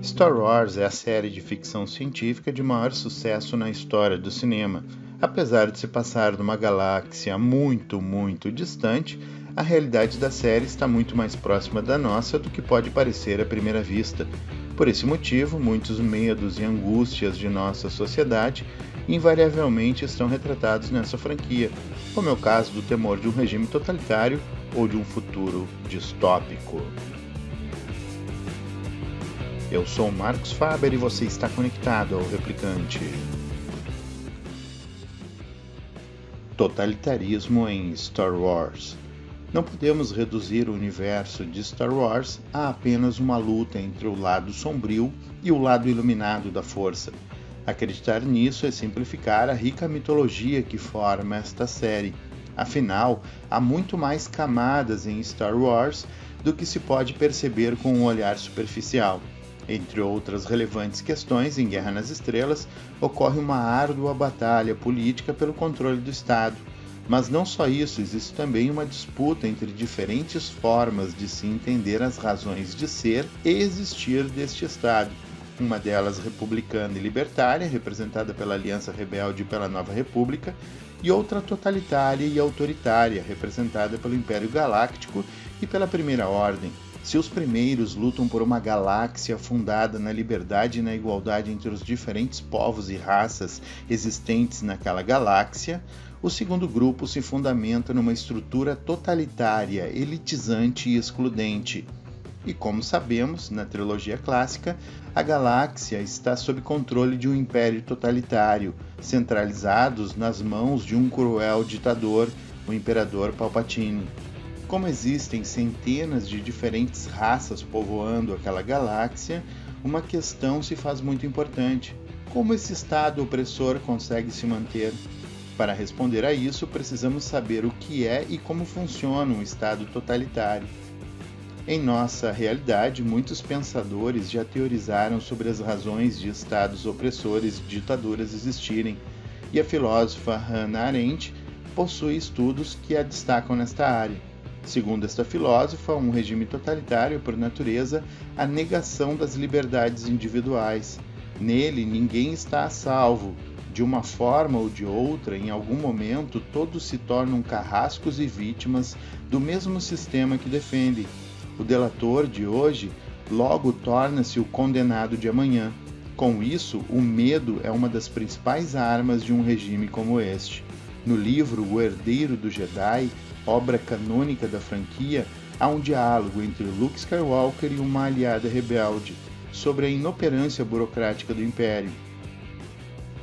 Star Wars é a série de ficção científica de maior sucesso na história do cinema. Apesar de se passar numa galáxia muito distante, a realidade da série está muito mais próxima da nossa do que pode parecer à primeira vista. Por esse motivo, muitos medos e angústias de nossa sociedade invariavelmente estão retratados nessa franquia, como é o caso do temor de um regime totalitário ou de um futuro distópico. Eu sou Marcos Faber e você está conectado ao Replicante. Totalitarismo em Star Wars. Não podemos reduzir o universo de Star Wars a apenas uma luta entre o lado sombrio e o lado iluminado da Força. Acreditar nisso é simplificar a rica mitologia que forma esta série. Afinal, há muito mais camadas em Star Wars do que se pode perceber com um olhar superficial. Entre outras relevantes questões, em Guerra nas Estrelas, ocorre uma árdua batalha política pelo controle do Estado. Mas não só isso, existe também uma disputa entre diferentes formas de se entender as razões de ser e existir deste Estado. Uma delas republicana e libertária, representada pela Aliança Rebelde e pela Nova República, e outra totalitária e autoritária, representada pelo Império Galáctico e pela Primeira Ordem. Se os primeiros lutam por uma galáxia fundada na liberdade e na igualdade entre os diferentes povos e raças existentes naquela galáxia, o segundo grupo se fundamenta numa estrutura totalitária, elitizante e excludente. E como sabemos, na trilogia clássica, a galáxia está sob controle de um império totalitário, centralizados nas mãos de um cruel ditador, o Imperador Palpatine. Como existem centenas de diferentes raças povoando aquela galáxia, uma questão se faz muito importante: como esse Estado opressor consegue se manter? Para responder a isso, precisamos saber o que é e como funciona um Estado totalitário. Em nossa realidade, muitos pensadores já teorizaram sobre as razões de Estados opressores e ditaduras existirem, e a filósofa Hannah Arendt possui estudos que a destacam nesta área. Segundo esta filósofa, um regime totalitário é, por natureza, a negação das liberdades individuais. Nele, ninguém está a salvo. De uma forma ou de outra, em algum momento, todos se tornam carrascos e vítimas do mesmo sistema que defende. O delator de hoje logo torna-se o condenado de amanhã. Com isso, o medo é uma das principais armas de um regime como este. No livro O Herdeiro do Jedi, obra canônica da franquia, há um diálogo entre Luke Skywalker e uma aliada rebelde sobre a inoperância burocrática do Império.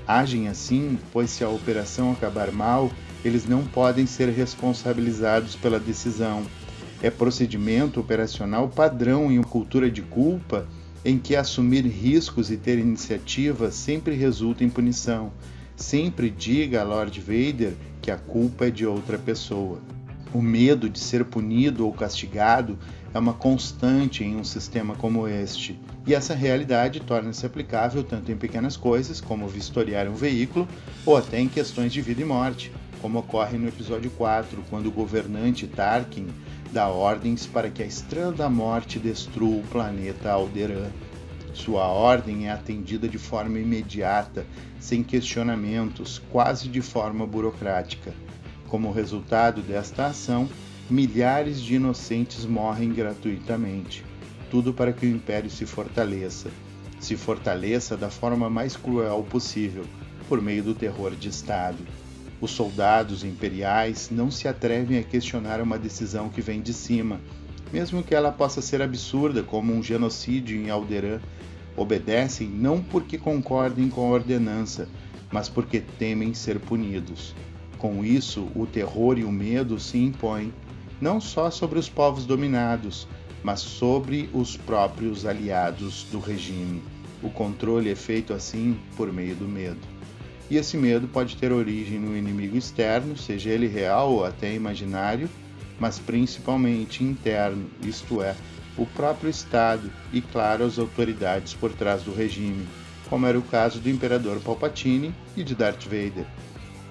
Agem assim, pois se a operação acabar mal, eles não podem ser responsabilizados pela decisão. É procedimento operacional padrão em uma cultura de culpa em que assumir riscos e ter iniciativa sempre resulta em punição. Sempre diga a Lord Vader que a culpa é de outra pessoa. O medo de ser punido ou castigado é uma constante em um sistema como este, e essa realidade torna-se aplicável tanto em pequenas coisas, como vistoriar um veículo, ou até em questões de vida e morte, como ocorre no episódio 4, quando o governante Tarkin dá ordens para que a Estrela da Morte destrua o planeta Alderaan. Sua ordem é atendida de forma imediata, sem questionamentos, quase de forma burocrática. Como resultado desta ação, milhares de inocentes morrem gratuitamente. Tudo para que o Império se fortaleça da forma mais cruel possível, por meio do terror de Estado. Os soldados imperiais não se atrevem a questionar uma decisão que vem de cima, mesmo que ela possa ser absurda, como um genocídio em Alderaan. Obedecem não porque concordem com a ordenança, mas porque temem ser punidos. Com isso, o terror e o medo se impõem, não só sobre os povos dominados, mas sobre os próprios aliados do regime. O controle é feito assim por meio do medo. E esse medo pode ter origem no inimigo externo, seja ele real ou até imaginário, mas principalmente interno, isto é, o próprio Estado e, claro, as autoridades por trás do regime, como era o caso do Imperador Palpatine e de Darth Vader.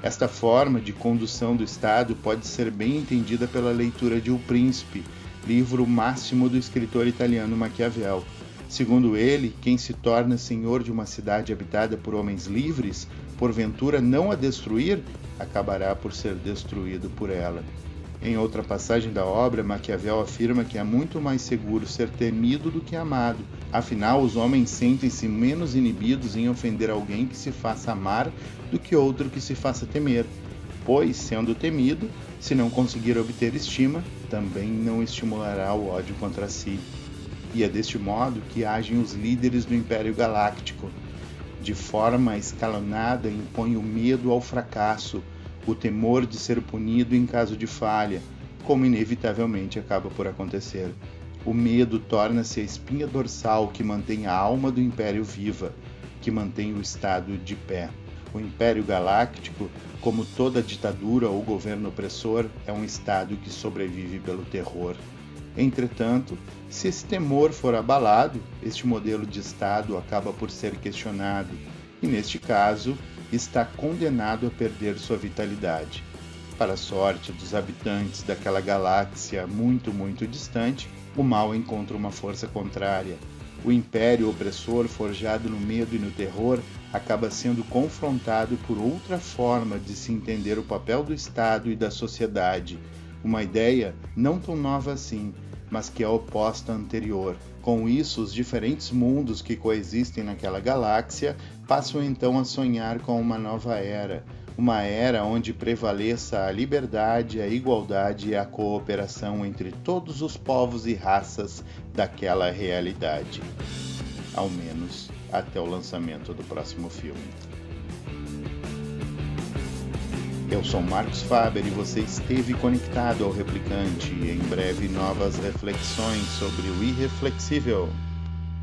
Esta forma de condução do Estado pode ser bem entendida pela leitura de O Príncipe, livro máximo do escritor italiano Maquiavel. Segundo ele, quem se torna senhor de uma cidade habitada por homens livres, porventura não a destruir, acabará por ser destruído por ela. Em outra passagem da obra, Maquiavel afirma que é muito mais seguro ser temido do que amado. Afinal, os homens sentem-se menos inibidos em ofender alguém que se faça amar do que outro que se faça temer. Pois, sendo temido, se não conseguir obter estima, também não estimulará o ódio contra si. E é deste modo que agem os líderes do Império Galáctico. De forma escalonada, impõe o medo ao fracasso, o temor de ser punido em caso de falha, como inevitavelmente acaba por acontecer. O medo torna-se a espinha dorsal que mantém a alma do Império viva, que mantém o Estado de pé. O Império Galáctico, como toda ditadura ou governo opressor, é um Estado que sobrevive pelo terror. Entretanto, se esse temor for abalado, este modelo de Estado acaba por ser questionado e, neste caso, está condenado a perder sua vitalidade. Para a sorte dos habitantes daquela galáxia muito, muito distante, o mal encontra uma força contrária. O império opressor, forjado no medo e no terror, acaba sendo confrontado por outra forma de se entender o papel do Estado e da sociedade, uma ideia não tão nova assim, mas que é oposta à anterior. Com isso, os diferentes mundos que coexistem naquela galáxia passam então a sonhar com uma era onde prevaleça a liberdade, a igualdade e a cooperação entre todos os povos e raças daquela realidade. Ao menos até o lançamento do próximo filme. Eu sou Marcos Faber e você esteve conectado ao Replicante. Em breve, novas reflexões sobre o irreflexível.